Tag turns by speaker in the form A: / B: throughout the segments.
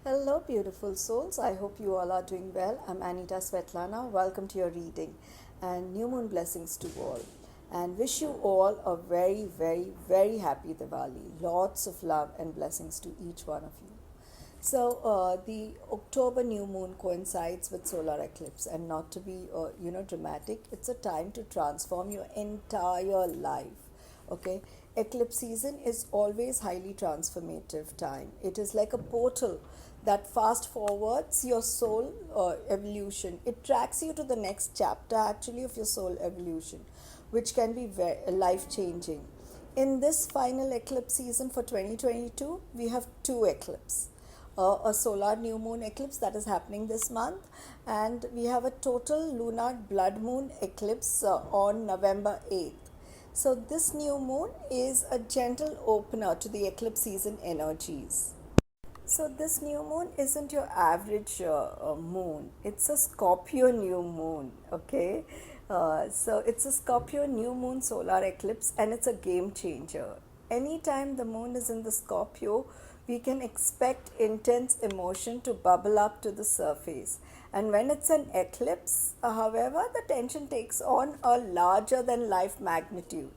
A: Hello, beautiful souls. I hope you all are doing well. I'm Anita Svetlana. Welcome to your reading and new moon blessings to all. And wish you all a very, very, very happy Diwali. Lots of love and blessings to each one of you. The October new moon coincides with solar eclipse, and not to be, dramatic, it's a time to transform your entire life. Okay, eclipse season is always highly transformative time. It is like a portal that fast forwards your soul evolution. It tracks you to the next chapter actually of your soul evolution, which can be very life changing. In this final eclipse season for 2022, we have two eclipses, a solar new moon eclipse that is happening this month, and we have a total lunar blood moon eclipse on November 8th. So, this new moon is a gentle opener to the eclipse season energies. So, this new moon isn't your average moon, it's a Scorpio new moon, okay? It's a Scorpio new moon solar eclipse and it's a game changer. Anytime the moon is in the Scorpio, we can expect intense emotion to bubble up to the surface. And when it's an eclipse, however, the tension takes on a larger than life magnitude.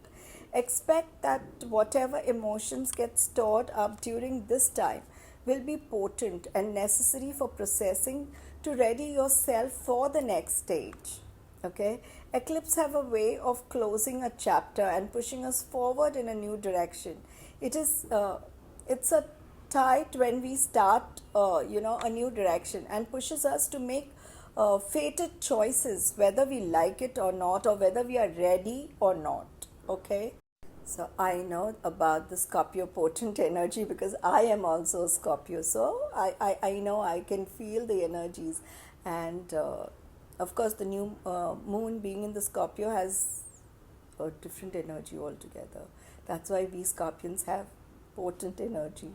A: Expect that whatever emotions get stored up during this time will be potent and necessary for processing to ready yourself for the next stage. Okay, eclipse have a way of closing a chapter and pushing us forward in a new direction. It's a tide when we start a new direction and pushes us to make fated choices, whether we like it or not, or whether we are ready or not. Okay, so I know about the Scorpio potent energy because I am also a Scorpio. So I know I can feel the energies. And of course, the new moon being in the Scorpio has a different energy altogether. That's why we Scorpions have potent energy.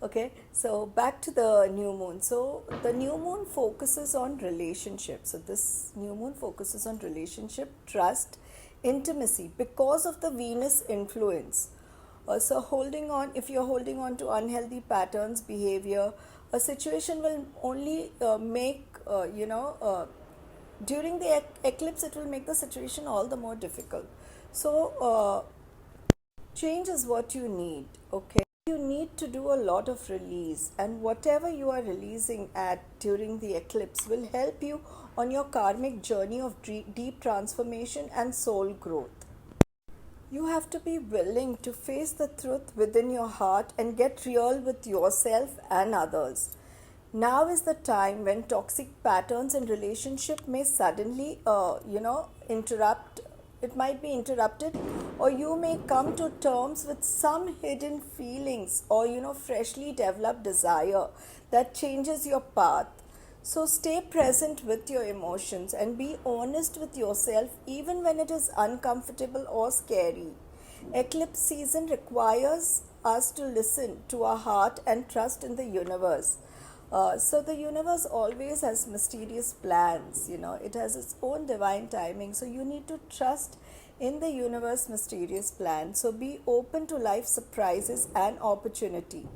A: Okay, so back to the new moon. So the new moon focuses on relationships. So this new moon focuses on relationship, trust, intimacy because of the Venus influence. So holding on, if you're holding on to unhealthy patterns, behavior, a situation will only make during the eclipse it will make the situation all the more difficult. So change is what you need. Okay, you need to do a lot of release, and whatever you are releasing at during the eclipse will help you on your karmic journey of deep transformation and soul growth. You have to be willing to face the truth within your heart and get real with yourself and others. Now is the time when toxic patterns in relationship may suddenly, interrupt. It might be interrupted, or you may come to terms with some hidden feelings or freshly developed desire that changes your path. So stay present with your emotions and be honest with yourself even when it is uncomfortable or scary. Eclipse season requires us to listen to our heart and trust in the universe. So the universe always has mysterious plans, it has its own divine timing. So you need to trust in the universe mysterious plan. So be open to life surprises and opportunity.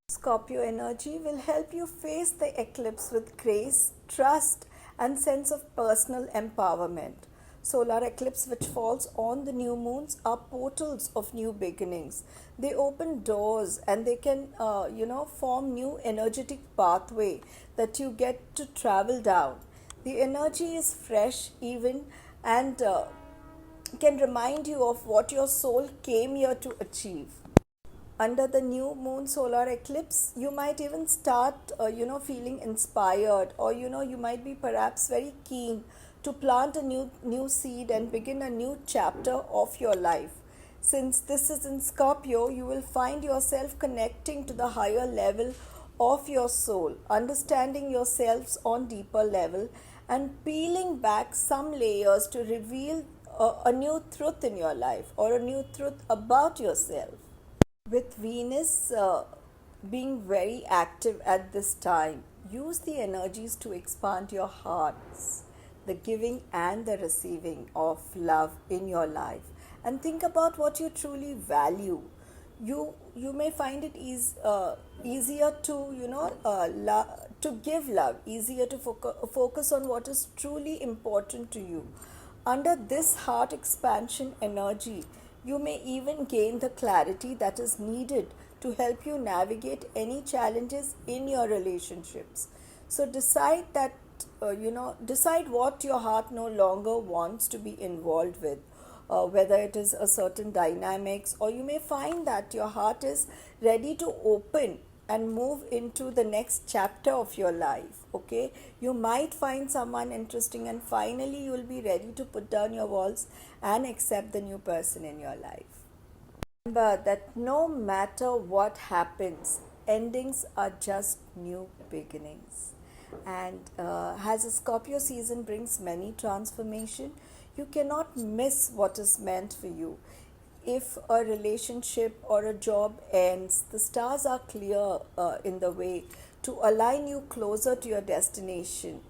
A: Scorpio energy will help you face the eclipse with grace, trust, and sense of personal empowerment. Solar eclipse, which falls on the new moons, are portals of new beginnings. They open doors and they can, form new energetic pathway that you get to travel down. The energy is fresh, even, and can remind you of what your soul came here to achieve. Under the new moon solar eclipse, you might even start feeling inspired, or you might be perhaps very keen to plant a new seed and begin a new chapter of your life. Since this is in Scorpio, you will find yourself connecting to the higher level of your soul, understanding yourselves on deeper level, and peeling back some layers to reveal a new truth in your life, or a new truth about yourself. With Venus being very active at this time, use the energies to expand your hearts, the giving and the receiving of love in your life. And think about what you truly value. you may find it easier to to give love, easier to focus on what is truly important to you. Under this heart expansion energy, you may even gain the clarity that is needed to help you navigate any challenges in your relationships. So decide what your heart no longer wants to be involved with, whether it is a certain dynamics, or you may find that your heart is ready to open and move into the next chapter of your life. Okay, you might find someone interesting, and finally you will be ready to put down your walls and accept the new person in your life. Remember that no matter what happens, endings are just new beginnings. And as a Scorpio season brings many transformation, you cannot miss what is meant for you. If a relationship or a job ends, the stars are clear in the way to align you closer to your destination.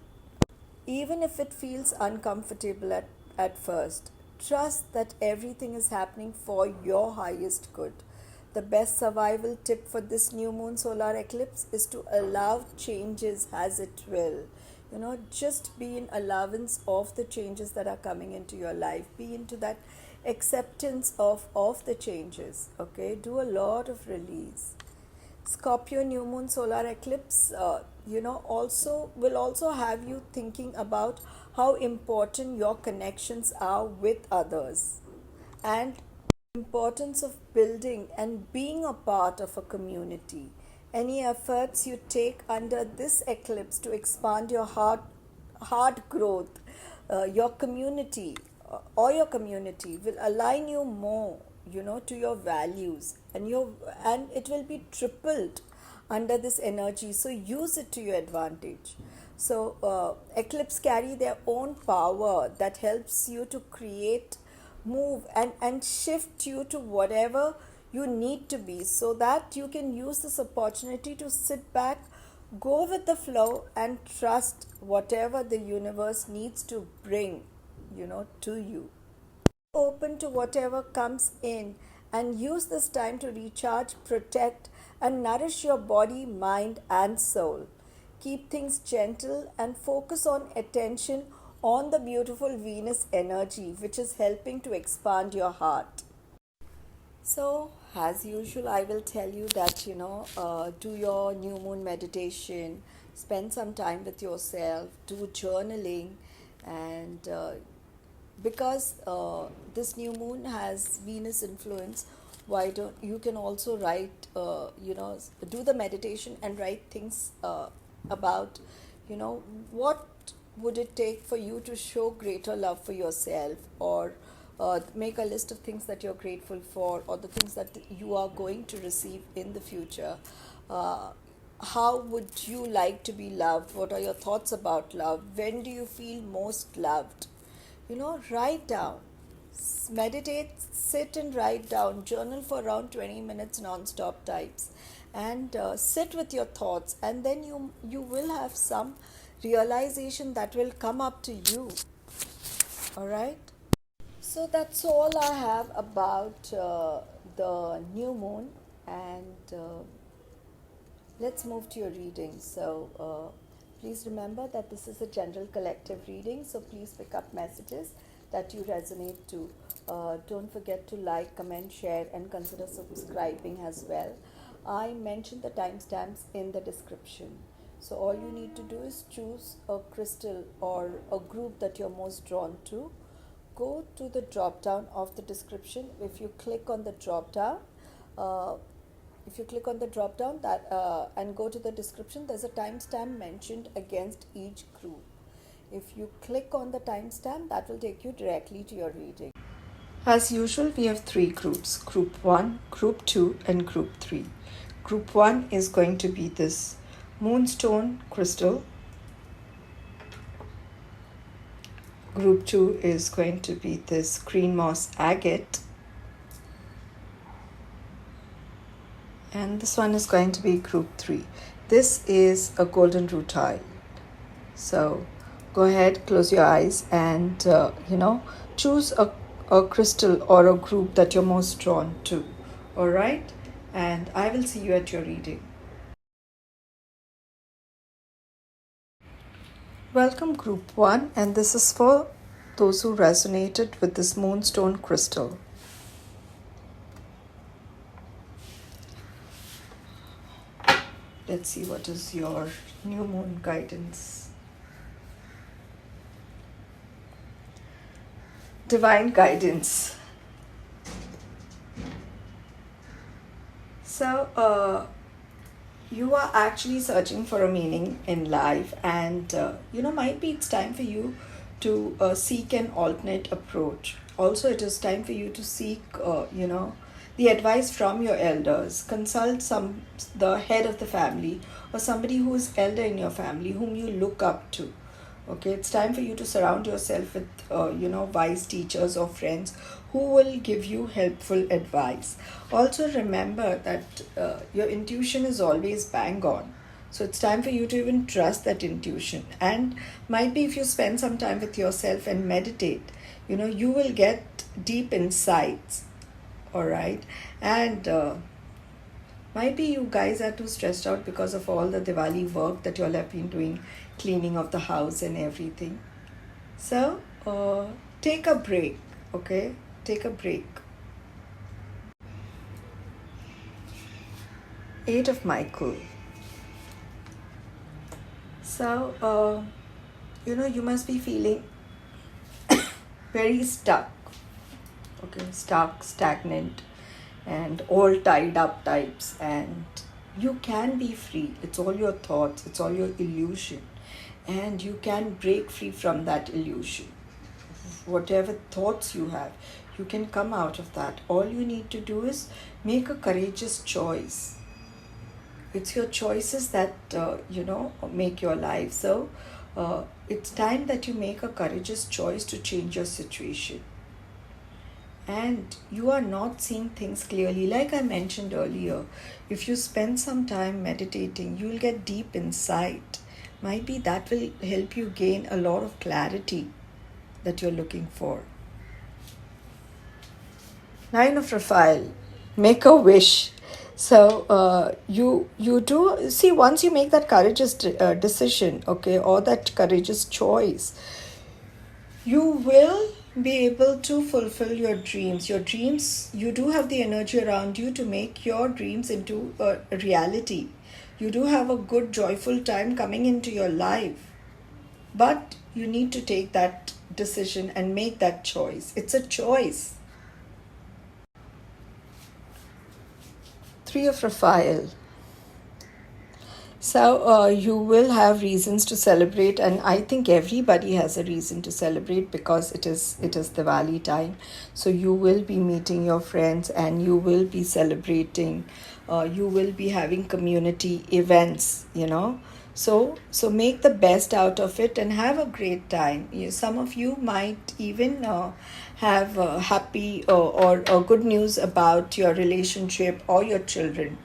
A: Even if it feels uncomfortable at first, trust that everything is happening for your highest good. The best survival tip for this new moon solar eclipse is to allow changes as it will. Just be in allowance of the changes that are coming into your life. Be into that acceptance of the changes. Okay, do a lot of release. Scorpio new moon solar eclipse, also will also have you thinking about how important your connections are with others, and importance of building and being a part of a community. Any efforts you take under this eclipse to expand your heart growth, your community, or your community will align you more, to your values, and it will be tripled under this energy. So use it to your advantage. So eclipse carry their own power that helps you to create, move, and shift you to whatever you need to be, so that you can use this opportunity to sit back, go with the flow, and trust whatever the universe needs to bring, to you. Open to whatever comes in, and use this time to recharge, protect, and nourish your body, mind, and soul. Keep things gentle and focus on attention on the beautiful Venus energy, which is helping to expand your heart. So, as usual, I will tell you that, do your new moon meditation, spend some time with yourself, do journaling, and because this new moon has Venus influence, why don't you can also write, do the meditation and write things about, what would it take for you to show greater love for yourself, or make a list of things that you're grateful for, or the things that you are going to receive in the future. How would you like to be loved? What are your thoughts about love? When do you feel most loved? Write down, meditate, sit and write down, journal for around 20 minutes non-stop types, and sit with your thoughts, and then you will have some realization that will come up to you. All right, so that's all I have about the new moon, and let's move to your reading. So please remember that this is a general collective reading, so please pick up messages that you resonate to. Don't forget to like, comment, share, and consider subscribing as well. I mentioned the timestamps in the description. So all you need to do is choose a crystal or a group that you're most drawn to. Go to the drop down of the description. If you click on the drop down, and go to the description, there's a timestamp mentioned against each group. If you click on the timestamp, that will take you directly to your reading. As usual, we have 3 groups: Group 1, Group 2, and Group 3. Group 1 is going to be this moonstone crystal. Group 2 is going to be this green moss agate. And this one is going to be Group 3. This is a golden rutile. So go ahead, close your eyes, and choose a crystal or a group that you're most drawn to. All right, and I will see you at your reading. Welcome, Group 1, and this is for those who resonated with this moonstone crystal. Let's see what is your new moon guidance. Divine guidance. So, you are actually searching for a meaning in life, and might be it's time for you to seek an alternate approach. Also, it is time for you to seek, the advice from your elders. Consult the head of the family or somebody who is elder in your family whom you look up to. Okay, it's time for you to surround yourself with wise teachers or friends who will give you helpful advice. Also remember that your intuition is always bang on, so it's time for you to even trust that intuition. And might be if you spend some time with yourself and meditate, you will get deep insights. All right. And might be you guys are too stressed out because of all the Diwali work that you all have been doing, cleaning of the house and everything. So, take a break, okay? Take a break. Eight of Michael. So, you must be feeling very stuck, okay? Stuck, stagnant, and all tied up types, and you can be free. It's all your thoughts, it's all your illusion, and you can break free from that illusion. Whatever thoughts you have, you can come out of that. All you need to do is make a courageous choice. It's your choices that make your life. So it's time that you make a courageous choice to change your situation. And you are not seeing things clearly. Like I mentioned earlier, if you spend some time meditating, you will get deep insight. Might be that will help you gain a lot of clarity that you're looking for. Nine of Raphael. Make a wish. So you do see, once you make that courageous decision, okay, or that courageous choice, you will be able to fulfill your dreams. Your dreams, you do have the energy around you to make your dreams into a reality. You do have a good, joyful time coming into your life. But you need to take that decision and make that choice. It's a choice. Three of Raphael. So you will have reasons to celebrate, and I think everybody has a reason to celebrate because it is Diwali time. So you will be meeting your friends and you will be celebrating. You will be having community events. So make the best out of it and have a great time. Some of you might even have happy or good news about your relationship or your children.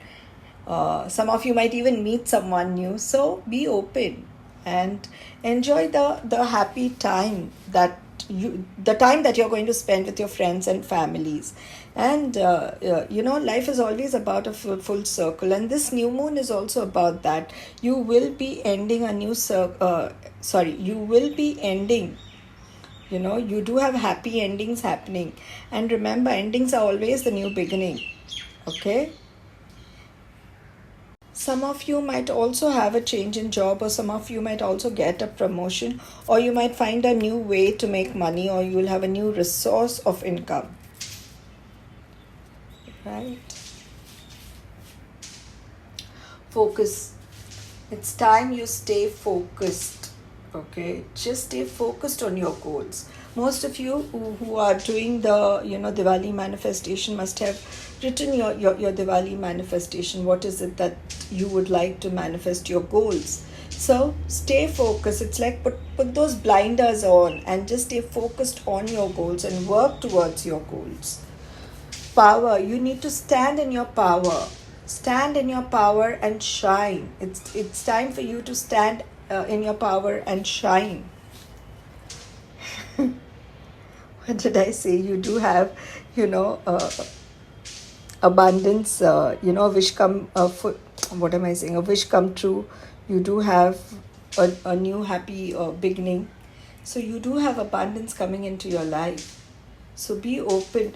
A: Some of you might even meet someone new. So be open and enjoy the happy time the time that you're going to spend with your friends and families. And life is always about a full circle, and this new moon is also about that. You will be ending a new you will be ending. You do have happy endings happening, and remember, endings are always the new beginning. Okay. Some of you might also have a change in job, or some of you might also get a promotion, or you might find a new way to make money, or you will have a new resource of income. Right? Focus. It's time you stay focused. Okay? Just stay focused on your goals. Most of you who are doing the Diwali manifestation must have written your Diwali manifestation. What is it that you would like to manifest, your goals? So stay focused. It's like put those blinders on and just stay focused on your goals and work towards your goals. Power. You need to stand in your power. Stand in your power and shine. It's time for you to stand in your power and shine. What did I say? You do have, abundance, wish come what am I saying? A wish come true. You do have a new happy beginning. So you do have abundance coming into your life. So be open.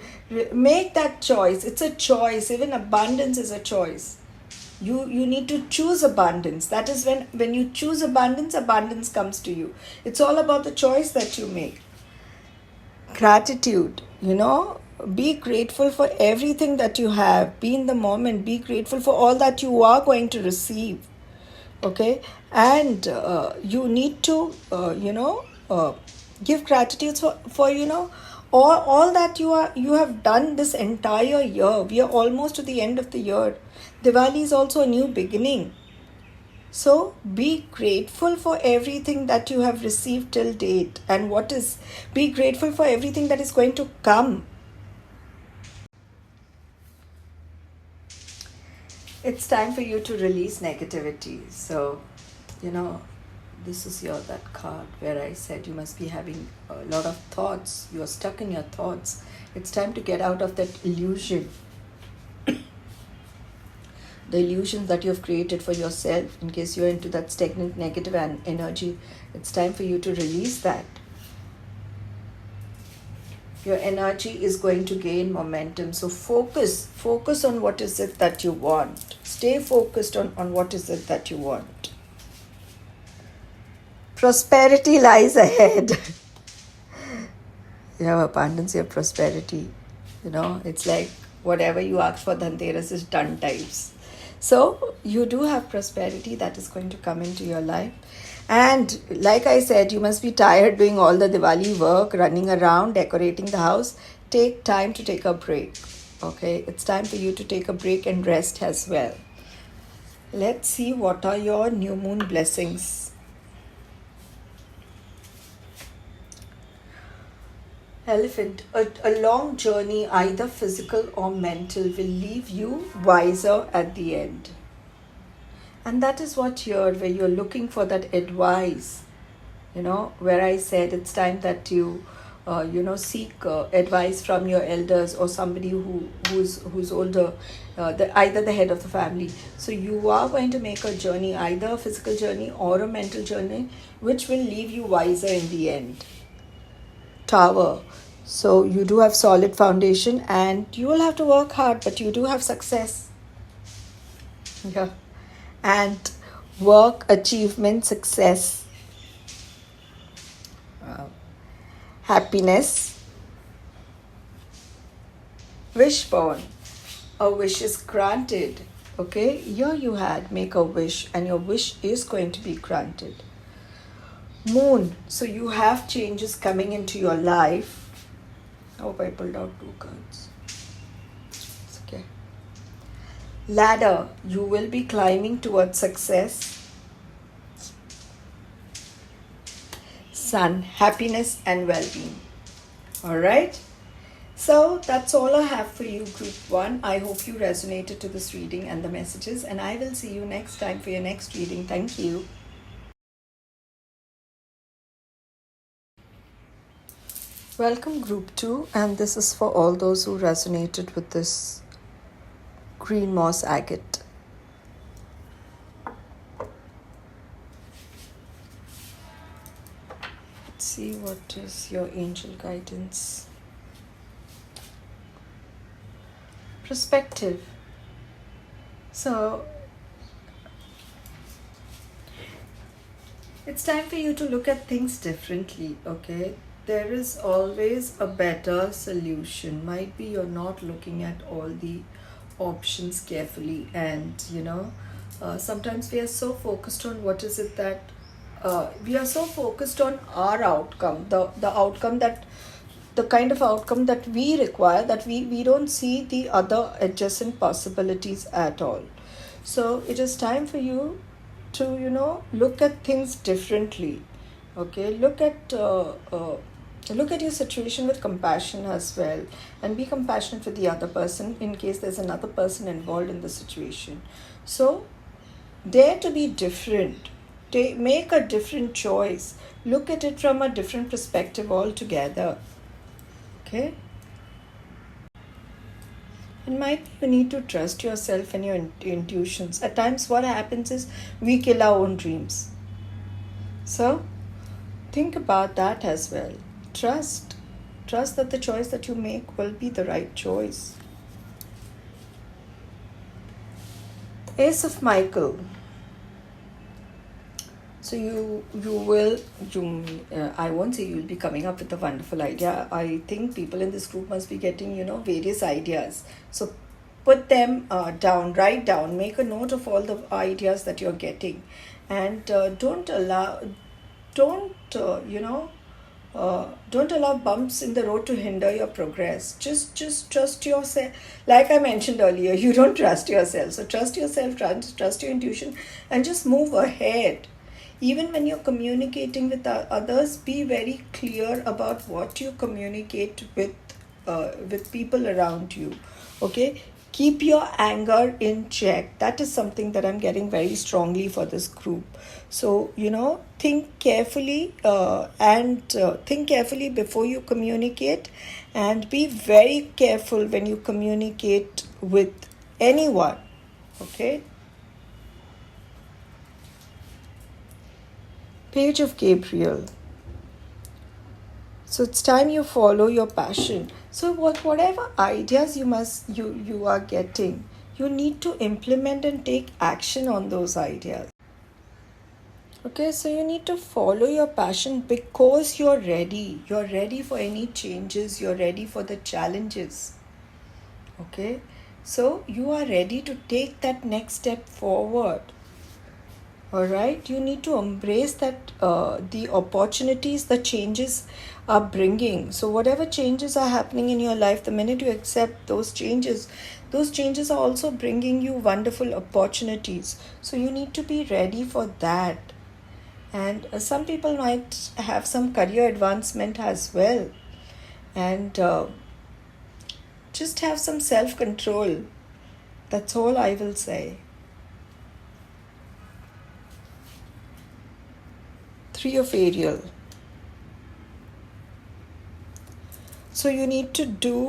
A: Make that choice. It's a choice. Even abundance is a choice. You need to choose abundance. That is when you choose abundance, abundance comes to you. It's all about the choice that you make. Gratitude, be grateful for everything that you have. Be in the moment. Be grateful for all that you are going to receive. Okay, and you need to give gratitude for all that you have done this entire year. We are almost to the end of the year. Diwali is also a new beginning. So be grateful for everything that you have received till date, and be grateful for everything that is going to come. It's time for you to release negativity. So, this is that card where I said you must be having a lot of thoughts. You are stuck in your thoughts. It's time to get out of that illusion. The illusions that you have created for yourself, in case you're into that stagnant negative energy. It's time for you to release that. Your energy is going to gain momentum. So focus on what is it that you want. Stay focused on what is it that you want. Prosperity lies ahead. You have abundance, you have prosperity. It's like whatever you ask for, Dhanteras is done types. So you do have prosperity that is going to come into your life. And like I said, you must be tired doing all the Diwali work, running around, decorating the house. Take time to take a break. Okay, it's time for you to take a break and rest as well. Let's see what are your new moon blessings. Elephant, a long journey, either physical or mental, will leave you wiser at the end. And that is what where you're looking for that advice, where I said it's time that you, seek advice from your elders or somebody who's older, either the head of the family. So you are going to make a journey, either a physical journey or a mental journey, which will leave you wiser in the end. Tower. So you do have solid foundation and you will have to work hard, but you do have success. Yeah. And work, achievement, success, happiness. Wishbone, a wish is granted. Okay, here you had make a wish and your wish is going to be granted. Moon, so you have changes coming into your life. I hope I pulled out 2 cards. It's okay. Ladder, you will be climbing towards success. Sun, happiness and well-being. All right. So that's all I have for you, Group 1. I hope you resonated to this reading and the messages, and I will see you next time for your next reading. Thank you. Welcome, Group 2, and this is for all those who resonated with this green moss agate. Let's see what is your angel guidance. Perspective. So it's time for you to look at things differently, okay? There is always a better solution. Might be you're not looking at all the options carefully, and sometimes we are so focused on what is it that we are so focused on our outcome, the outcome that the kind of outcome that we require, that we don't see the other adjacent possibilities at all. So it is time for you to look at things differently. Okay, look at your situation with compassion as well, and be compassionate with the other person in case there's another person involved in the situation. So dare to be different. Make a different choice. Look at it from a different perspective altogether. Okay. It might be you need to trust yourself and your intuitions. At times, what happens is we kill our own dreams. So, think about that as well. Trust. Trust that the choice that you make will be the right choice. Ace of Michael. So I won't say you'll be coming up with a wonderful idea. I think people in this group must be getting, various ideas. So put them down, write down, make a note of all the ideas that you're getting, and don't allow bumps in the road to hinder your progress. Just trust yourself. Like I mentioned earlier, you don't trust yourself. So trust yourself, trust your intuition, and just move ahead. Even when you're communicating with others, be very clear about what you communicate with people around you. Okay, keep your anger in check. That is something that I'm getting very strongly for this group. So think carefully and think carefully before you communicate, and be very careful when you communicate with anyone. Okay. Page of Gabriel. So it's time you follow your passion. So whatever ideas you are getting, you need to implement and take action on those ideas. Okay, so you need to follow your passion because you're ready. You're ready for any changes. You're ready for the challenges. Okay, so you are ready to take that next step forward. All right, you need to embrace that the opportunities, the changes are bringing. So whatever changes are happening in your life, the minute you accept those changes are also bringing you wonderful opportunities. So you need to be ready for that. And some people might have some career advancement as well. And just have some self-control. That's all I will say. 3 of Ariel. So you need to do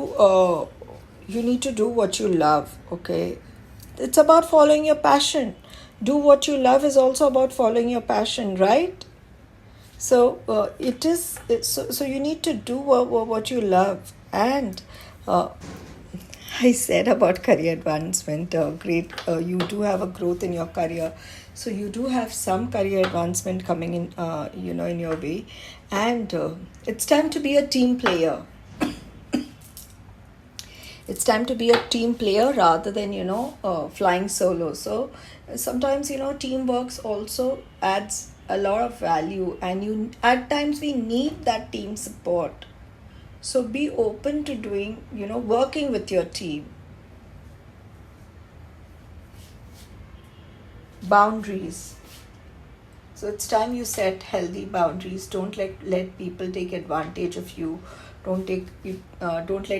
A: what you love. Okay, it's about following your passion. Do what you love is also about following your passion, right? So so you need to do what you love. And I said about career advancement, great. You do have a growth in your career, so you do have some career advancement coming in, in your way, and it's time to be a team player. It's time to be a team player rather than flying solo. So sometimes teamwork also adds a lot of value, and at times we need that team support. So be open to doing, working with your team. Boundaries. So it's time you set healthy boundaries. Don't let people take advantage of you. Don't let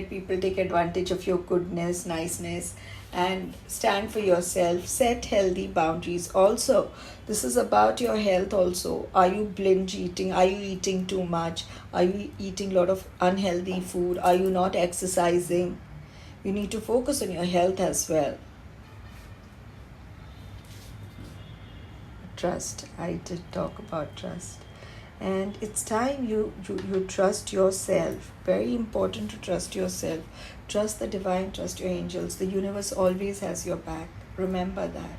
A: people take advantage of your goodness, niceness, and stand for yourself. Set healthy boundaries. Also, this is about your health also. Are you binge eating? Are you eating too much? Are you eating a lot of unhealthy food? Are you not exercising? You need to focus on your health as well. Trust. I did talk about trust. And it's time you trust yourself. Very important to trust yourself. Trust the divine, trust your angels. The universe always has your back. Remember that.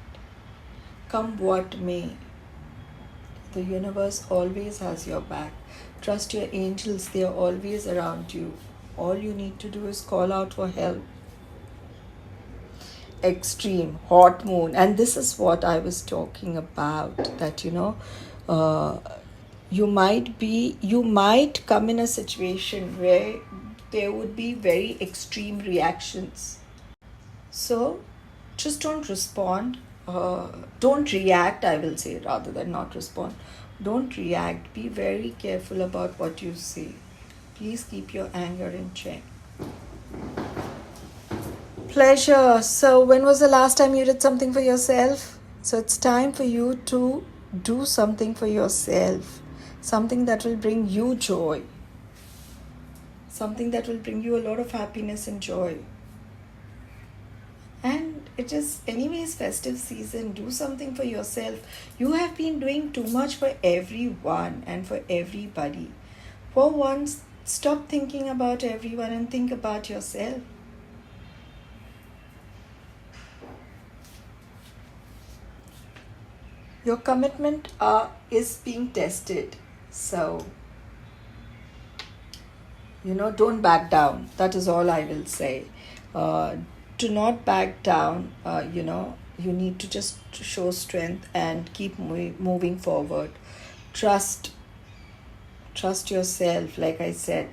A: Come what may, the universe always has your back. Trust your angels. They are always around you. All you need to do is call out for help. Extreme hot moon, and this is what I was talking about, that you might come in a situation where there would be very extreme reactions. So just don't respond, don't react, I will say, rather than not respond. Don't react. Be very careful about what you say. Please keep your anger in check. Pleasure. So when was the last time you did something for yourself? So it's time for you to do something for yourself. Something that will bring you joy. Something that will bring you a lot of happiness and joy. it is anyways festive season. Do something for yourself. You have been doing too much for everyone and for everybody. For once, stop thinking about everyone and think about yourself. Your commitment is being tested. So, don't back down. That is all I will say. Do not back down. You need to just show strength and keep moving forward. Trust yourself, like I said.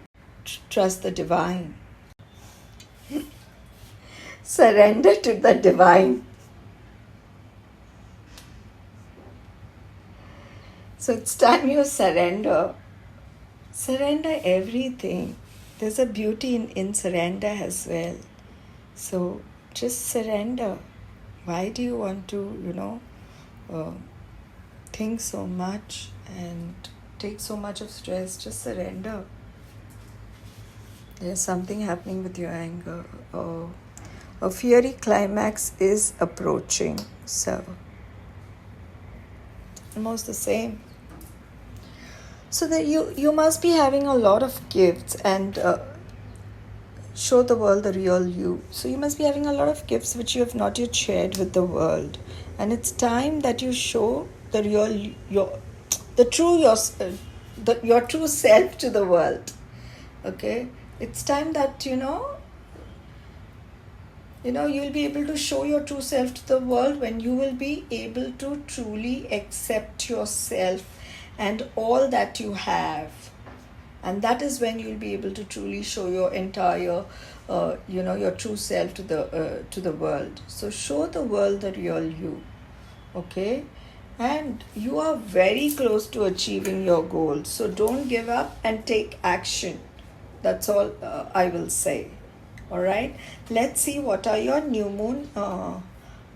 A: Trust the divine. Surrender to the divine. So it's time you surrender. Surrender everything. There's a beauty in surrender as well. So just surrender. Why do you want to, think so much and take so much of stress? Just surrender. There's something happening with your anger. A fiery climax is approaching. So almost the same. So that you must be having a lot of gifts and show the world the real you. So you must be having a lot of gifts which you have not yet shared with the world, and it's time that you show the real your true self to the world. Okay, it's time that you'll be able to show your true self to the world when you will be able to truly accept yourself and all that you have. And that is when you'll be able to truly show your entire your true self to the world. So show the world the real you. Okay, and you are very close to achieving your goals, so don't give up and take action. That's all I will say. All right, let's see what are your new moon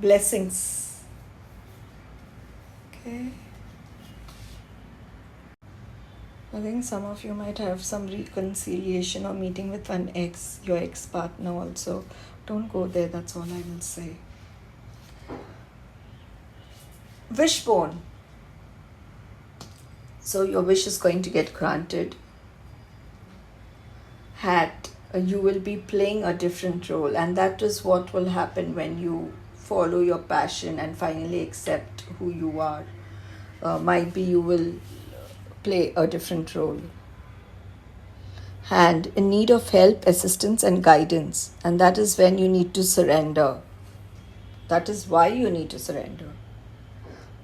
A: blessings. Okay, I think some of you might have some reconciliation or meeting with your ex partner also. Don't go there, that's all I will say. Wishbone. So your wish is going to get granted. Hat. You will be playing a different role, and that is what will happen when you follow your passion and finally accept who you are. Might be you will play a different role. Hand. In need of help, assistance and guidance, and that is when you need to surrender. That is why you need to surrender.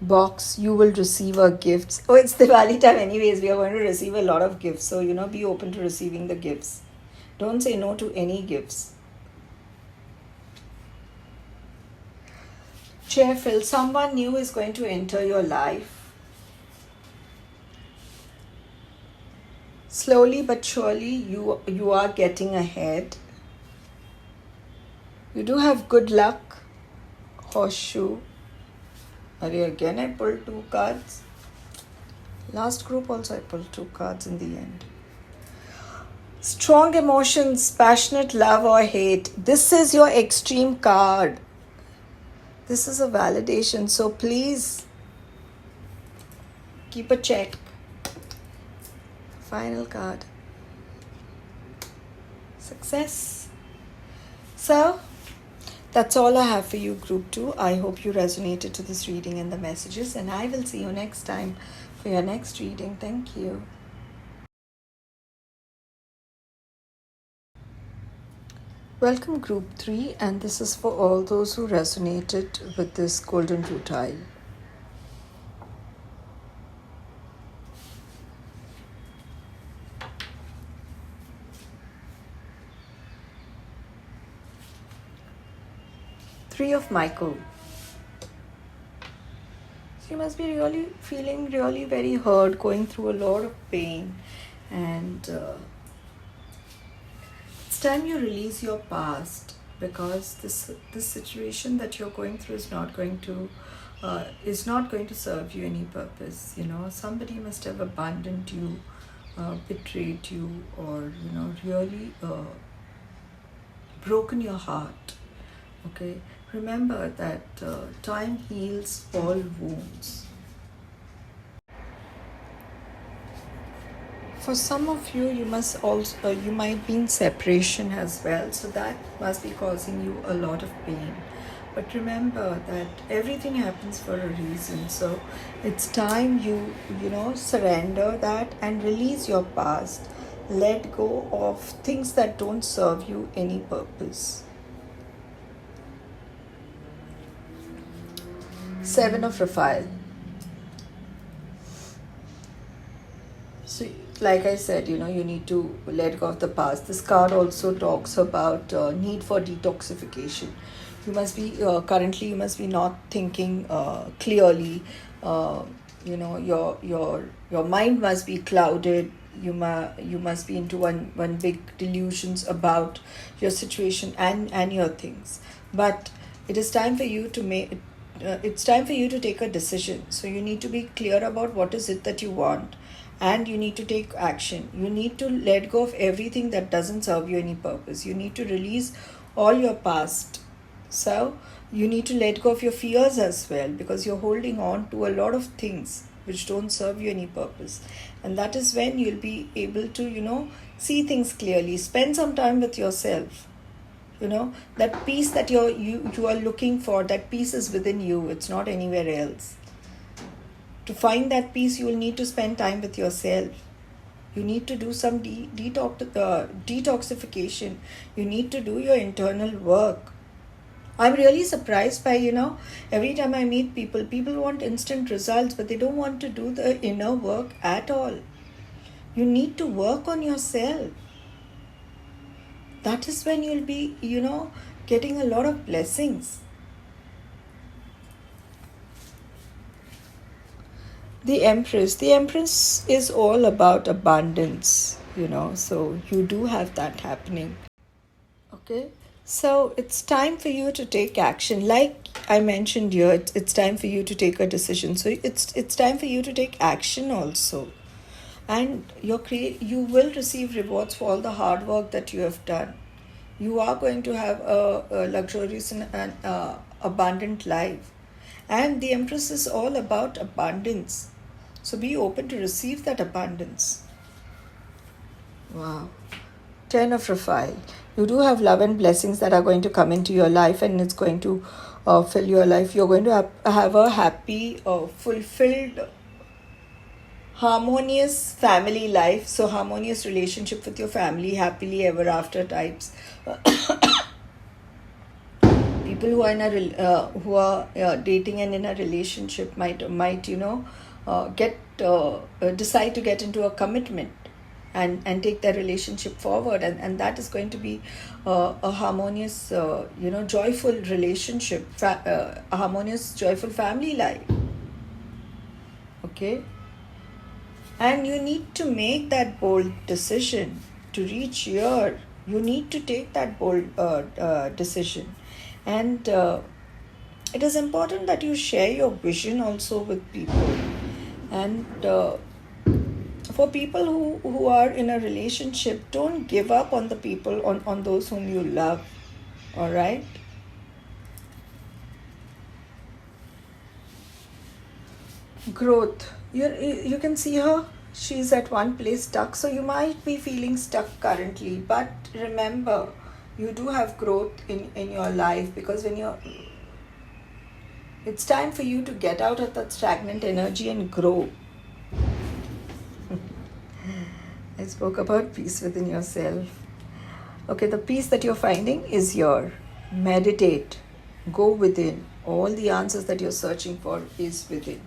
A: Box. You will receive a gifts. Oh, it's Diwali time anyways. We are going to receive a lot of gifts, so be open to receiving the gifts. Don't say no to any gifts. Cheerful. Someone new is going to enter your life. Slowly but surely you are getting ahead. You do have good luck. Horseshoe. Again I pulled 2 cards. Last group also I pulled 2 cards in the end. Strong emotions, passionate love or hate. This is your extreme card. This is a validation. So please keep a check. Final card. Success. So that's all I have for you, Group 2. I hope you resonated to this reading and the messages, and I will see you next time for your next reading. Thank you. Welcome Group 3, and this is for all those who resonated with this golden rutile. Three of Michael. So you must be really feeling really very hurt, going through a lot of pain, and it's time you release your past, because this situation that you're going through is not going to serve you any purpose. Somebody must have abandoned you, betrayed you, or really broken your heart. Okay, Remember that time heals all wounds. For some of you, you might be in separation as well, so that must be causing you a lot of pain. But remember that everything happens for a reason. So it's time you surrender that and release your past. Let go of things that don't serve you any purpose. Seven of Raphael. So, like I said, you need to let go of the past. This card also talks about need for detoxification. You must be currently you must be not thinking clearly. Your mind must be clouded. You must be into one big delusions about your situation and your things. But it is time for you to make. It's time for you to take a decision. So you need to be clear about what is it that you want, and you need to take action. You need to let go of everything that doesn't serve you any purpose. You need to release all your past. So you need to let go of your fears as well, because you're holding on to a lot of things which don't serve you any purpose. And that is when you'll be able to see things clearly. Spend some time with yourself. That peace that you are looking for, that peace is within you. It's not anywhere else. To find that peace, you will need to spend time with yourself. You need to do some detoxification. You need to do your internal work. I'm really surprised by, every time I meet people want instant results, but they don't want to do the inner work at all. You need to work on yourself. That is when you'll be, getting a lot of blessings. The Empress. The Empress is all about abundance, so you do have that happening. Okay, so it's time for you to take action. Like I mentioned here, it's time for you to take a decision. So it's time for you to take action also. And you will receive rewards for all the hard work that you have done. You are going to have a luxurious and abundant life. And the Empress is all about abundance. So be open to receive that abundance. Wow. 10 of Raphael. You do have love and blessings that are going to come into your life, and it's going to fill your life. You're going to have a happy, fulfilled, harmonious family life. So harmonious relationship with your family, happily ever after types. People who are dating and in a relationship might decide to get into a commitment and take their relationship forward, and that is going to be a harmonious joyful relationship, a harmonious joyful family life. Okay, and you need to make that bold decision to reach here. You need to take that bold decision, and it is important that you share your vision also with people. And for people who are in a relationship, don't give up on the people, on those whom you love. All right? Growth. You can see her. She's at one place stuck. So you might be feeling stuck currently. But remember, you do have growth in your life, because it's time for you to get out of that stagnant energy and grow. I spoke about peace within yourself. Okay, the peace that you're finding is here. Meditate. Go within. All the answers that you're searching for is within.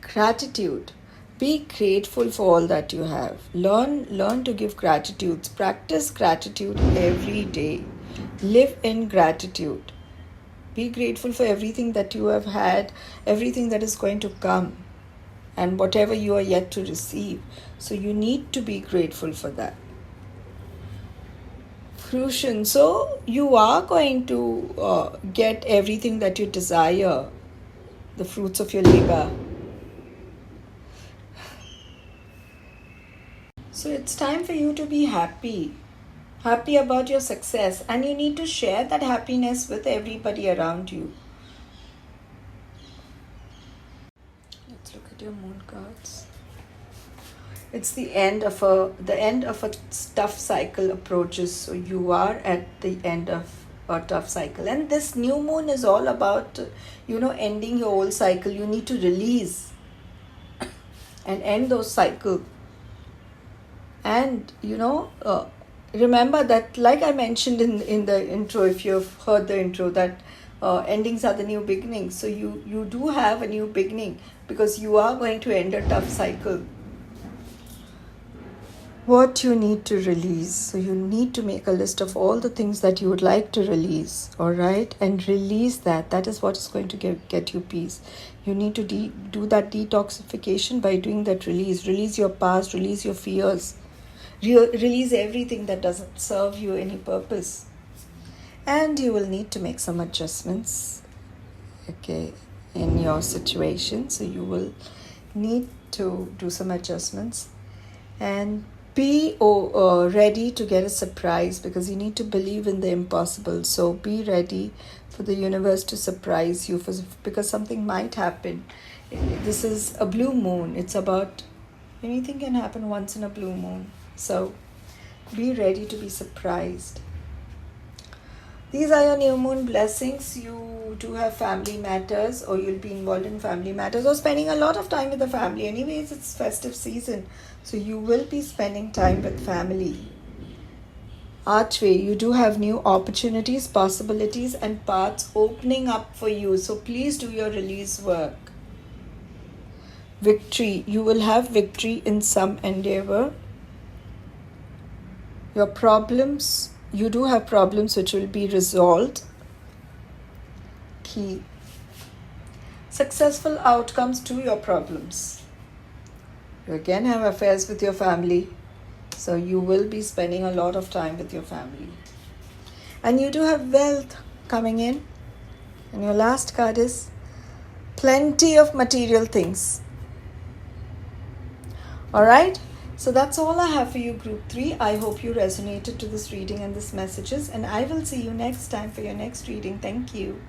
A: Gratitude. Be grateful for all that you have. Learn to give gratitude. Practice gratitude every day. Live in gratitude. Be grateful for everything that you have had, everything that is going to come, and whatever you are yet to receive. So you need to be grateful for that. Fruition. So you are going to get everything that you desire, the fruits of your labor. So it's time for you to be happy. happy about your success, and you need to share that happiness with everybody around you. Let's look at your moon cards. It's the end of a tough cycle approaches, so you are at the end of a tough cycle, and this new moon is all about ending your old cycle. You need to release and end those cycle, and remember that, like I mentioned in the intro, if you've heard the intro, that endings are the new beginnings. So you do have a new beginning, because you are going to end a tough cycle. What you need to release, so you need to make a list of all the things that you would like to release, all right, and release that is what is going to get you peace. You need to do that detoxification by doing that release your past, release your fears, release everything that doesn't serve you any purpose. And you will need to make some adjustments, okay, in your situation. So you will need to do some adjustments, and be ready to get a surprise, because you need to believe in the impossible. So be ready for the universe to surprise you, because something might happen. This is a blue moon. It's about anything can happen once in a blue moon. So be ready to be surprised. These are your new moon blessings. You do have family matters, or you'll be involved in family matters, or spending a lot of time with the family. Anyways, it's festive season, so you will be spending time with family. Archway, you do have new opportunities, possibilities, and paths opening up for you. So please do your release work. Victory, you will have victory in some endeavor. Your problems, you do have problems which will be resolved. Key, successful outcomes to your problems. You again have affairs with your family, so you will be spending a lot of time with your family. And you do have wealth coming in. And your last card is plenty of material things. All right. So that's all I have for you, Group 3. I hope you resonated to this reading and these messages, and I will see you next time for your next reading. Thank you.